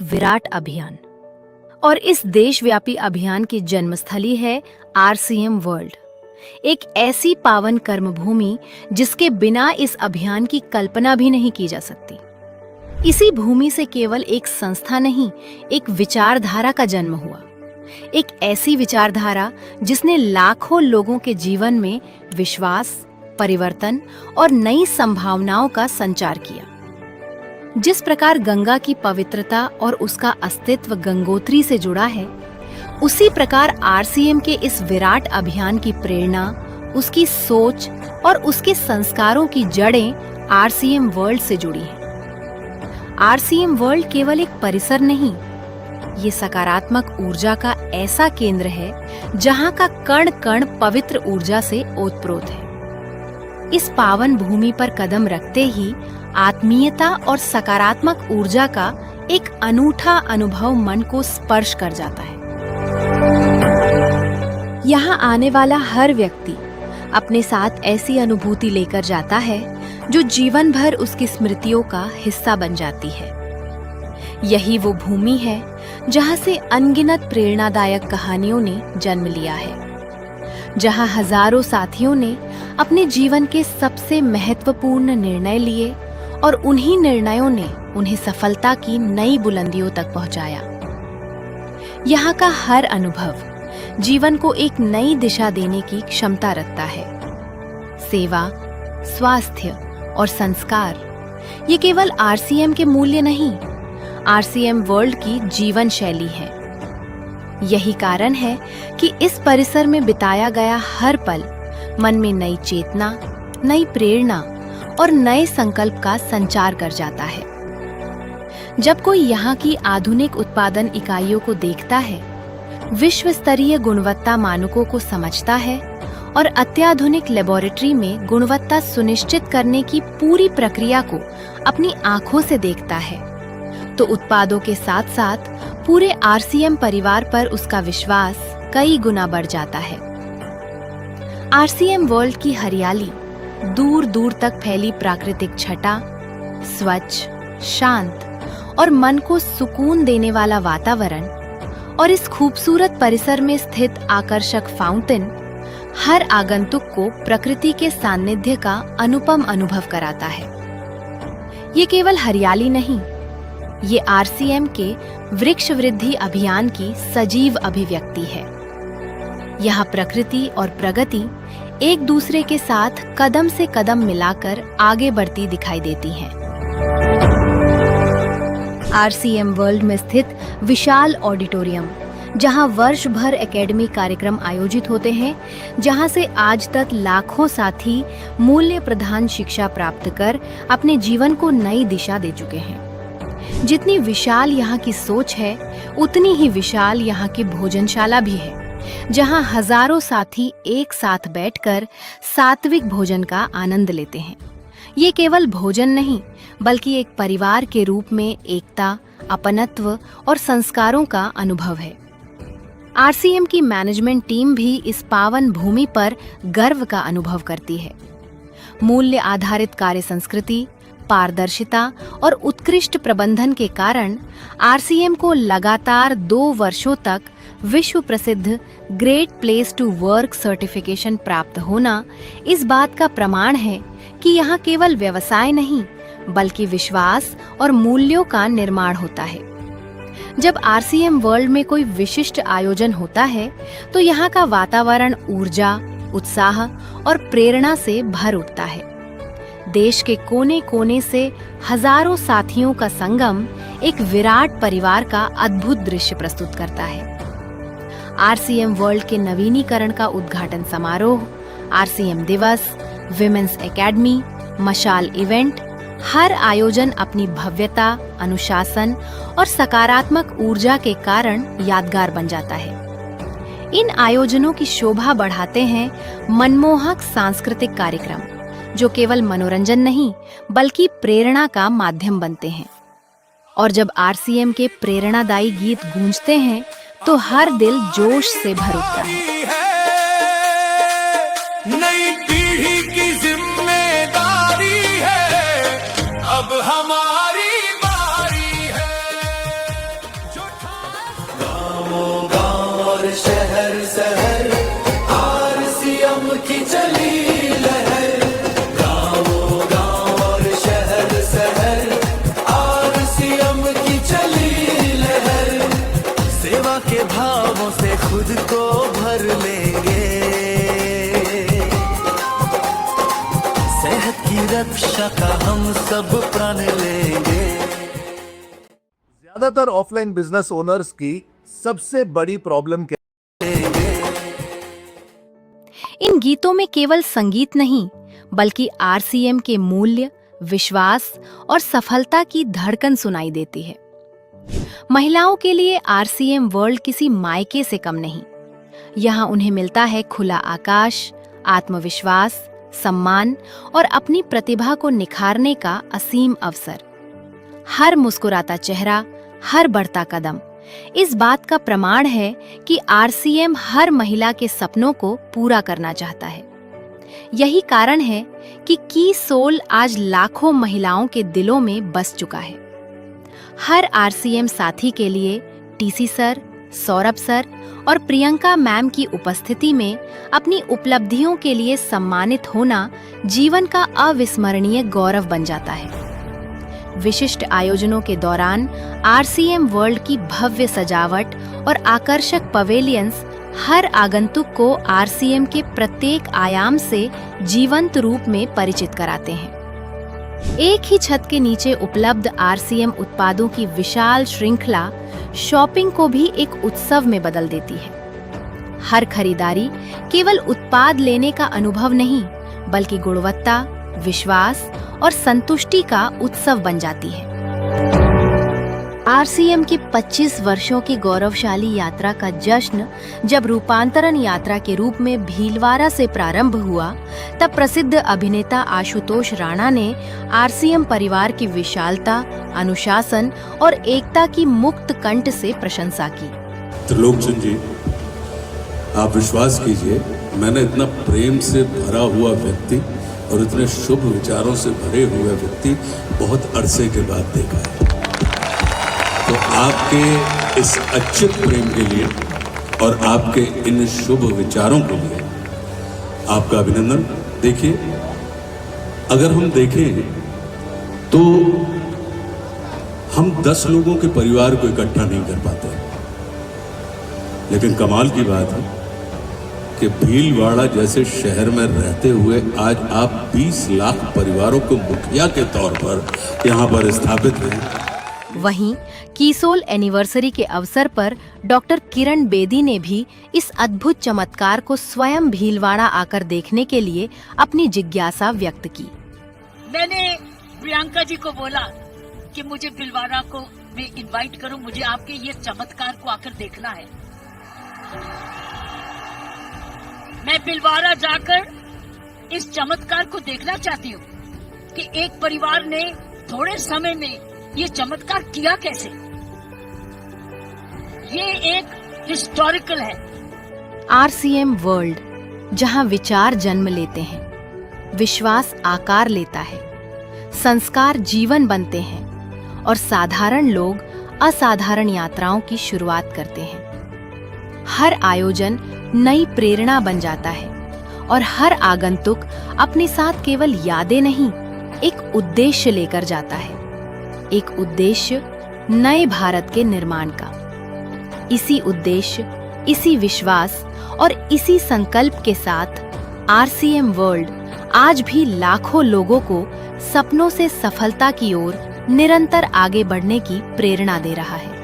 विराट अभियान। और इस देशव्यापी अभियान की जन्मस्थली है आरसीएम वर्ल्ड, एक ऐसी पावन कर्मभूमि जिसके बिना इस अभियान की कल्पना भी नहीं की जा सकती। इसी भूमि से केवल एक संस्था नहीं, एक विचारधारा का जन्म हुआ। एक ऐसी विचारधारा जिसने लाखों लोगों के जीवन में विश्वास, परिवर्तन और नई संभावनाओं का संचार किया। जिस प्रकार गंगा की पवित्रता और उसका अस्तित्व गंगोत्री से जुड़ा है, उसी प्रकार आरसीएम के इस विराट अभियान की प्रेरणा, उसकी सोच और उसके संस्कारों की जड़ें आरसीएम वर्ल्ड से जुड़ी हैं। आरसीएम वर्ल्ड केवल एक परिसर नहीं, ये सकारात्मक ऊर्जा का ऐसा केंद्र है जहां का कण कण पवित्र ऊर्जा से ओतप्रोत है। इस पावन भूमि पर कदम रखते ही आत्मीयता और सकारात्मक ऊर्जा का एक अनूठा अनुभव मन को स्पर्श कर जाता है। यहाँ आने वाला हर व्यक्ति अपने साथ ऐसी अनुभूति लेकर जाता है जो जीवन भर उसकी स्मृतियों का हिस्सा बन जाती है। यही वो भूमि है जहाँ से अनगिनत प्रेरणादायक कहानियों ने जन्म लिया है, जहाँ हजारों साथियों ने अपने जीवन के सबसे महत्वपूर्ण निर्णय लिए और उन्हीं निर्णयों ने उन्हें सफलता की नई बुलंदियों तक पहुंचाया। यहाँ का हर अनुभव जीवन को एक नई दिशा देने की क्षमता रखता है। सेवा, स्वास्थ्य और संस्कार ये केवल आरसीएम के मूल्य नहीं, आरसीएम वर्ल्ड की जीवन शैली है। यही कारण है कि इस परिसर में बिताया गया हर पल मन में नई चेतना, नई प्रेरणा और नए संकल्प का संचार कर जाता है। जब कोई यहाँ की आधुनिक उत्पादन इकाइयों को देखता है, विश्व स्तरीय गुणवत्ता मानकों को समझता है और अत्याधुनिक लेबोरेटरी में गुणवत्ता सुनिश्चित करने की पूरी प्रक्रिया को अपनी आंखों से देखता है, तो उत्पादों के साथ साथ पूरे आरसीएम परिवार पर उसका विश्वास कई गुना बढ़ जाता है। आरसीएम वर्ल्ड की हरियाली, दूर दूर तक फैली प्राकृतिक छटा, स्वच्छ, शांत और मन को सुकून देने वाला वातावरण और इस खूबसूरत परिसर में स्थित आकर्षक फाउंटेन हर आगंतुक को प्रकृति के सानिध्य का अनुपम अनुभव कराता है। ये केवल हरियाली नहीं, ये आरसीएम के वृक्ष वृद्धि अभियान की सजीव अभिव्यक्ति है। यहाँ प्रकृति और प्रगति एक दूसरे के साथ कदम से कदम मिलाकर आगे बढ़ती दिखाई देती हैं। आरसीएम वर्ल्ड में स्थित विशाल ऑडिटोरियम, जहां वर्ष भर एकेडमिक कार्यक्रम आयोजित होते हैं, जहां से आज तक लाखों साथी मूल्य प्रधान शिक्षा प्राप्त कर अपने जीवन को नई दिशा दे चुके हैं। जितनी विशाल यहाँ की सोच है, उतनी ही विशाल यहाँ की भोजनशाला भी है, जहां हजारों साथी एक साथ बैठकर सात्विक भोजन का आनंद लेते हैं। ये केवल भोजन नहीं, बल्कि एक परिवार के रूप में एकता, अपनत्व और संस्कारों का अनुभव है। आरसीएम की मैनेजमेंट टीम भी इस पावन भूमि पर गर्व का अनुभव करती है। मूल्य आधारित कार्य संस्कृति, पारदर्शिता और उत्कृष्ट प्रबंधन के कारण आरसीएम को लगातार 2 वर्षों तक विश्व प्रसिद्ध great place to work certification प्राप्त होना इस बात का प्रमाण है कि यहाँ केवल व्यवसाय नहीं, बल्कि विश्वास और मूल्यों का निर्माण होता है। जब आरसीएम वर्ल्ड में कोई विशिष्ट आयोजन होता है, तो यहाँ का वातावरण ऊर्जा, उत्साह और प्रेरणा से भर उठता है। देश के कोने कोने से हजारों साथियों का संगम एक विराट परिवार का अद्भुत दृश्य प्रस्तुत करता है। आरसीएम वर्ल्ड के नवीनीकरण का उद्घाटन समारोह, आरसीएम दिवस, विमेंस एकेडमी, मशाल इवेंट, हर आयोजन अपनी भव्यता, अनुशासन और सकारात्मक ऊर्जा के कारण यादगार बन जाता है। इन आयोजनों की शोभा बढ़ाते हैं मनमोहक सांस्कृतिक कार्यक्रम, जो केवल मनोरंजन नहीं, बल्कि प्रेरणा का माध्यम बनते हैं। और जब आरसीएम के प्रेरणादायी गीत गूंजते हैं, तो हर दिल जोश से भर उठता है। नई पीढ़ी की जिम्मेदारी है, अब हमारी बारी है। और शहर शहर आरसीएम की चली लहर, गाँव गाँव और शहर शहर आरसीएम की चली लहर। सेवा के भावों से खुद को भर लेंगे, सेहत की रक्षा का हम सब प्रण लेंगे। ज्यादातर ऑफलाइन बिजनेस ओनर्स की सबसे बड़ी प्रॉब्लम क्या इन गीतों में केवल संगीत नहीं, बल्कि आरसीएम के मूल्य, विश्वास और सफलता की धड़कन सुनाई देती है। महिलाओं के लिए आरसीएम वर्ल्ड किसी मायके से कम नहीं। यहाँ उन्हें मिलता है खुला आकाश, आत्मविश्वास, सम्मान और अपनी प्रतिभा को निखारने का असीम अवसर। हर मुस्कुराता चेहरा, हर बढ़ता कदम इस बात का प्रमाण है कि आरसीएम हर महिला के सपनों को पूरा करना चाहता है। यही कारण है कि की सोल आज लाखों महिलाओं के दिलों में बस चुका है। हर आरसीएम साथी के लिए टीसी सर, सौरभ सर और प्रियंका मैम की उपस्थिति में अपनी उपलब्धियों के लिए सम्मानित होना जीवन का अविस्मरणीय गौरव बन जाता है। विशिष्ट आयोजनों के दौरान आरसीएम वर्ल्ड की भव्य सजावट और आकर्षक पवेलियंस हर आगंतुक को आरसीएम के प्रत्येक आयाम से जीवंत रूप में परिचित कराते हैं। एक ही छत के नीचे उपलब्ध आरसीएम उत्पादों की विशाल श्रृंखला शॉपिंग को भी एक उत्सव में बदल देती है। हर खरीदारी केवल उत्पाद लेने का अनुभव नहीं, बल्कि गुणवत्ता, विश्वास और संतुष्टि का उत्सव बन जाती है। आरसीएम की 25 वर्षों की गौरवशाली यात्रा का जश्न जब रूपांतरण यात्रा के रूप में भीलवाड़ा से प्रारंभ हुआ, तब प्रसिद्ध अभिनेता आशुतोष राणा ने आरसीएम परिवार की विशालता, अनुशासन और एकता की मुक्त कंठ से प्रशंसा की। त्रिलोकचंद जी, आप विश्वास कीजिए, मैंने इतना प्रेम से भरा हुआ व्यक्ति और इतने शुभ विचारों से भरे हुए व्यक्ति बहुत अरसे के बाद देखा है। तो आपके इस अच्युत प्रेम के लिए और आपके इन शुभ विचारों के लिए आपका अभिनंदन। देखिए, अगर हम देखें तो हम 10 लोगों के परिवार को इकट्ठा नहीं कर पाते, लेकिन कमाल की बात है कि भीलवाड़ा जैसे शहर में रहते हुए आज आप 20 लाख परिवारों को मुखिया के तौर पर यहाँ पर स्थापित हैं। वहीं कीसोल एनिवर्सरी के अवसर पर डॉक्टर किरण बेदी ने भी इस अद्भुत चमत्कार को स्वयं भीलवाड़ा आकर देखने के लिए अपनी जिज्ञासा व्यक्त की। मैंने प्रियंका जी को बोला कि मुझे भीलवाड़ा को मैं इनवाइट करूं, मुझे आपके ये चमत्कार को आकर देखना है। मैं भीलवाड़ा जाकर इस चमत्कार को देखना चाहती हूँ कि एक परिवार ने थोड़े समय में ये चमत्कार किया कैसे। ये एक हिस्टोरिकल है। आरसीएम वर्ल्ड, जहाँ विचार जन्म लेते हैं, विश्वास आकार लेता है, संस्कार जीवन बनते हैं और साधारण लोग असाधारण यात्राओं की शुरुआत करते हैं। हर आयोजन नई प्रेरणा बन जाता है और हर आगंतुक अपने साथ केवल यादें नहीं, एक उद्देश्य लेकर जाता है। एक उद्देश्य नए भारत के निर्माण का। इसी उद्देश्य, इसी विश्वास और इसी संकल्प के साथ आरसीएम वर्ल्ड आज भी लाखों लोगों को सपनों से सफलता की ओर निरंतर आगे बढ़ने की प्रेरणा दे रहा है।